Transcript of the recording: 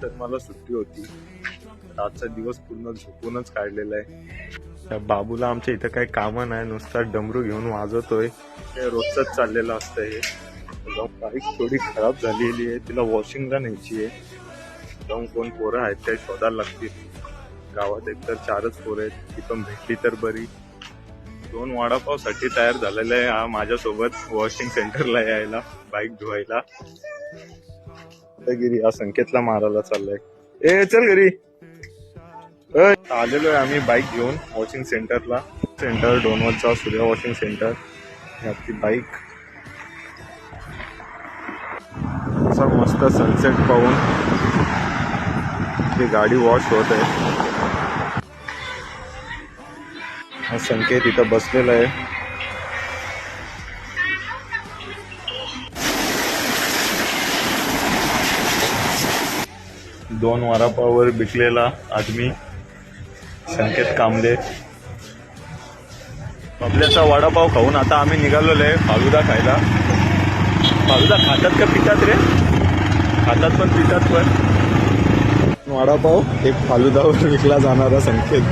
तर मला सुट्टी होती, तर आजचा दिवस पूर्ण झोपूनच काढलेला आहे. त्या बाबूला आमच्या इथं काही कामं नाही, नुसता डमरू घेऊन वाजवतोय. हे रोजच चाललेलं असतं हे. बाईक थोडी खराब झालेली आहे, तिला वॉशिंगला न्यायची आहे. जाऊन कोण पोरं आहेत काही शोधायला लागतील. गावात एकतर 4च पोरं आहेत, ती पण भेटली तर बरी. 2 वडापावसाठी तयार झालेला आहे हा माझ्यासोबत वॉशिंग सेंटरला यायला बाईक धुवायला. गिरी हा संकेतला मारायला चाललाय. ए चल घरी. आलेलो आहे आम्ही बाईक घेऊन वॉशिंग सेंटरला. सेंटर डोनवरचा सूर्या वॉशिंग सेंटर. आपली बाईक असा मस्त सनसेट पाहून ती गाडी वॉश होत आहे. हा संकेत इथं बसलेला आहे. दोन वडापाववर बिकलेला आदमी संकेत कांबळे. आपल्याचा वडापाव खाऊन आता आम्ही निघालेलो आहे फालुदा खायला. फालुदा खातात का पितात रे? खातात पण पितात पण. वडापाव एक फालुदावर विकला जाणारा संकेत.